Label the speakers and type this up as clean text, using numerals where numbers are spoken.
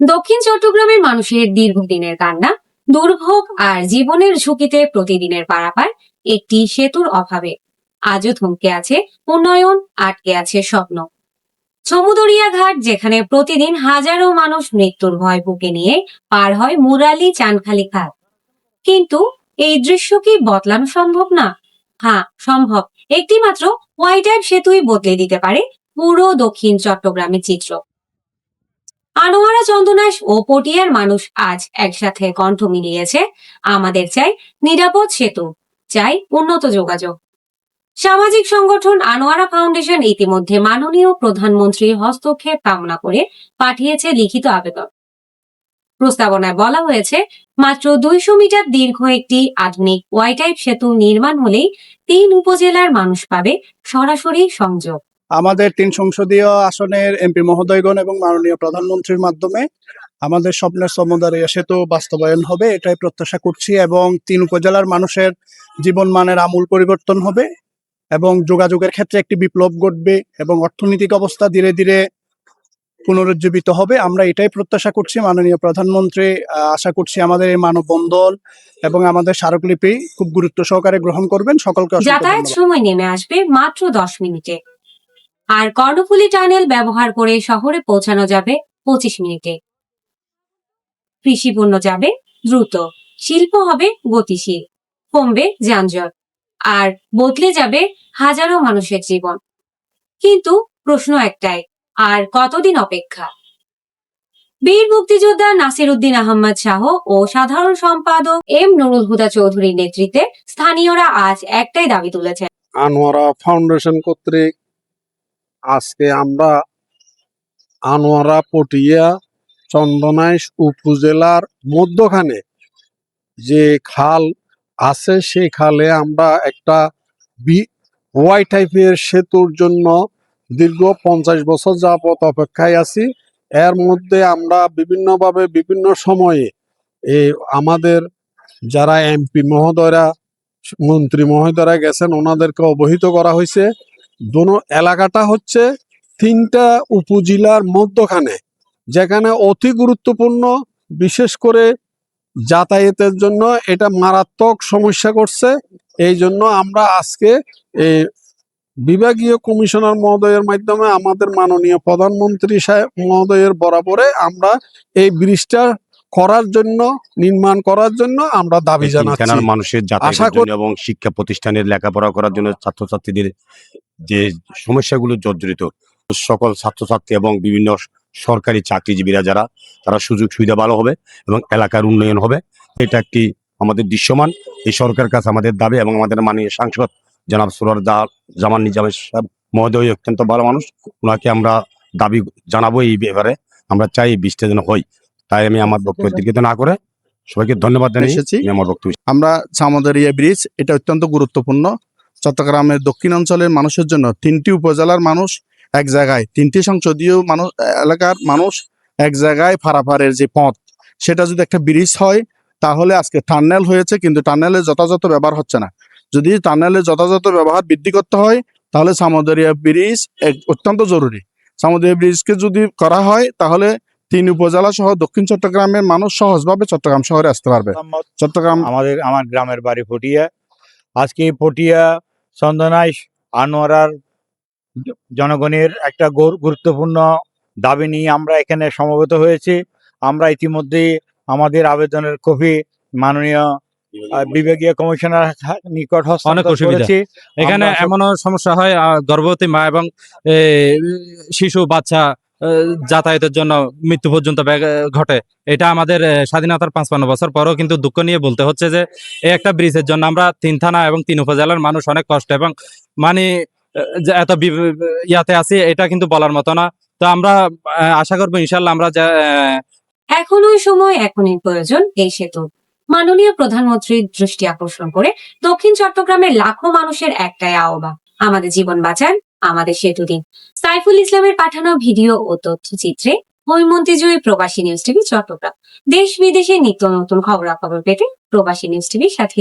Speaker 1: দক্ষিণ চট্টগ্রামের মানুষের দীর্ঘদিনের কান্না, দুর্ভোগ আর জীবনের ঝুঁকিতে প্রতিদিনের পারাপার একটি সেতুর অভাবে আজও থমকে আছে উন্নয়ন, আটকে আছে স্বপ্ন। সমুদরিয়া ঘাট, যেখানে প্রতিদিন হাজারো মানুষ মৃত্যুর ভয় বুকে নিয়ে পার হয় মুরালি চানখালি খাত। কিন্তু এই দৃশ্য কি বদলানো সম্ভব না? হ্যাঁ, সম্ভব। একটি মাত্র হোয়াইট অ্যাপ সেতুই বদলে দিতে পারে পুরো দক্ষিণ চট্টগ্রামের চিত্র। আনোয়ারা, চন্দনাইশ ও পটিয়ার মানুষ আজ একসাথে কণ্ঠ মিলিয়েছে। আমাদের চাই নিরাপদ সেতু, চাই উন্নত যোগাযোগ। সামাজিক সংগঠন আনোয়ারা ফাউন্ডেশন ইতিমধ্যে মাননীয় প্রধানমন্ত্রীর হস্তক্ষেপ কামনা করে পাঠিয়েছে লিখিত আবেদন। প্রস্তাবনায় বলা হয়েছে, মাত্র 200 মিটার দীর্ঘ একটি আধুনিক ওয়াই টাইপ সেতু নির্মাণ হলেই 3 উপজেলার মানুষ পাবে সরাসরি সংযোগ।
Speaker 2: আমাদের 3 সংসদীয় আসনের এমপি মহোদয়গণ এবং মাননীয় প্রধানমন্ত্রীর মাধ্যমে আমাদের স্বপ্নের সমুদরিয়া সেতু বাস্তবায়ন হবে, এটাই প্রত্যাশা করছি। এবং 3 উপজেলার মানুষের জীবন মানের আমূল পরিবর্তন হবে এবং যোগাযোগের ক্ষেত্রে একটি বিপ্লব ঘটবে এবং অর্থনৈতিক অবস্থা ধীরে ধীরে পুনরুজ্জীবিত হবে। আমরা এটাই প্রত্যাশা করছি। মাননীয় প্রধানমন্ত্রী আশা করছি আমাদের এই মানববন্ধন এবং আমাদের স্মারকলিপি খুব গুরুত্ব সহকারে গ্রহণ করবেন। সকলকে অসংখ্য
Speaker 1: যাতায়াত
Speaker 2: ধন্যবাদ।
Speaker 1: সময় নেমে আসবে মাত্র 10 মিনিটে, আর কর্ণফুলী টানেল ব্যবহার করে শহরে পৌঁছানো যাবে 25 মিনিটে। কৃষি পণ্য যাবে দ্রুত, শিল্প হবে গতিশীল, কমবে যানজট, আর বদলে যাবে হাজারো মানুষের জীবন। কিন্তু প্রশ্ন একটাই, আর কতদিন অপেক্ষা? বীর মুক্তিযোদ্ধা নাসির উদ্দিন আহমদ শাহ ও সাধারণ সম্পাদক এম নুরুল হুদা চৌধুরীর নেতৃত্বে স্থানীয়রা আজ একটাই দাবি তুলেছেন।
Speaker 3: আনোয়ারা ফাউন্ডেশন কর্তৃক আজকে আমরা আনোয়ারা, পটিয়া, চন্দনাইশ উপজেলার মধ্যখানে যে খাল আছে সেই খালে আমরা একটা ওয়াই টাইপের সেতুর জন্য দীর্ঘ 50 বছর যাবত অপেক্ষায় আছি। এর মধ্যে আমরা বিভিন্নভাবে বিভিন্ন সময়ে আমাদের যারা এমপি মহোদয়রা, মন্ত্রী মহোদয়রা গেছেন, ওনাদেরকে অবহিত করা হয়েছে। দোনো এলাকাটা হচ্ছে 3টা উপজেলার মধ্যখানে, যেখানে অতি গুরুত্বপূর্ণ, বিশেষ করে যাতায়াতের জন্য এটা মারাত্মক সমস্যা করছে। এই জন্য আমরা আজকে বিভাগীয় কমিশনার মহোদয়ের মাধ্যমে আমাদের মাননীয় প্রধানমন্ত্রী সাহেব মহোদয়ের বরাবরে আমরা এই ব্রিজটা নির্মাণ করার জন্য আমরা দাবি জানাচ্ছি।
Speaker 4: মানুষের যাতায়াতের জন্য এবং শিক্ষা প্রতিষ্ঠানের লেখাপড়া করার জন্য ছাত্রছাত্রীদের যে সমস্যাগুলো জর্জরিত, সকল ছাত্রছাত্রী এবং বিভিন্ন সরকারি চাকরিজীবীরা যারা, তারা সুযোগ সুবিধা ভালো হবে এবং এলাকার উন্নয়ন হবে। এটা একটি আমাদের দৃশ্যমান এই সরকারের কাছে আমাদের দাবি। এবং আমাদের মাননীয় সাংসদ জনাব সুরার জামান নিজামের সাহেব মহোদয় অত্যন্ত ভালো মানুষ, ওনাকে আমরা দাবি জানাবো এই ব্যাপারে। আমরা চাই এই বৃষ্টির যেন হয়। তাই আমি আমার বক্তব্য দীর্ঘিত না করে সবাইকে ধন্যবাদ জানিয়েছি। আমার বক্তব্য
Speaker 5: আমরা সামুদরিয়া ব্রিজ, এটা অত্যন্ত গুরুত্বপূর্ণ চট্টগ্রামের দক্ষিণ অঞ্চলের মানুষের জন্য। 3টি উপজেলার মানুষ এক জায়গায়, 3টি সংসদীয় মানুষ এলাকার মানুষ এক জায়গায় পারাপারের যে পথ, সেটা যদি একটা ব্রিজ হয়, তাহলে আজকে টানেল হয়েছে কিন্তু টানেলের যথাযথ ব্যবহার হচ্ছে না। যদি টানেলের যথাযথ ব্যবহার বৃদ্ধি করতে হয়, তাহলে সামুদরিয়া ব্রিজ অত্যন্ত জরুরি। সামুদরিয়া ব্রিজকে যদি করা হয়, তাহলে 3 উপজেলা সহ দক্ষিণ চট্টগ্রামের মানুষ সহজভাবে চট্টগ্রাম শহরে আসতে পারবে। চট্টগ্রাম
Speaker 6: আমার গ্রামের বাড়ি পটিয়া। আজকে পটিয়া, চন্দনাইশ, আনোয়ারার জনগণের একটা গুরুত্বপূর্ণ দাবি নিয়ে আমরা এখানে সমবেত হয়েছি। আমরা ইতিমধ্যে আমাদের আবেদনের কপি মাননীয় বিভাগীয় কমিশনার নিকট হস্তান্তর করেছি।
Speaker 7: এখানে এমনও সমস্যা হয়, গর্ভবতী মা এবং শিশু বাচ্চা যাতায়াতের জন্য মৃত্যু পর্যন্ত ঘটে। এটা আমাদের স্বাধীনতার 55 বছর পরেও কিন্তু দুঃখ নিয়ে বলতে হচ্ছে যে এই একটা ব্রিজের জন্য আমরা 3 থানা এবং 3 উপজেলার মানুষ অনেক কষ্ট এবং মানে এত ইয়াতে আছি, এটা কিন্তু বলার মতো না। তো আমরা আশা করবো ইনশাল্লাহ আমরা
Speaker 1: এখনই সময়, এখনই প্রয়োজন এই সেতু। মাননীয় প্রধানমন্ত্রীর দৃষ্টি আকর্ষণ করে দক্ষিণ চট্টগ্রামের লাখো মানুষের একটাই আহ্বান, আমাদের জীবন বাঁচান, আমাদের সেতু দিন। সাইফুল ইসলামের পাঠানো ভিডিও ও তথ্যচিত্রে হৈমন্তী জয়ী, প্রবাসী নিউজ টিভি চট্টগ্রাম। দেশ বিদেশে নিত্য নতুন খবরাখবর পেতে প্রবাসী নিউজ টিভির সাথে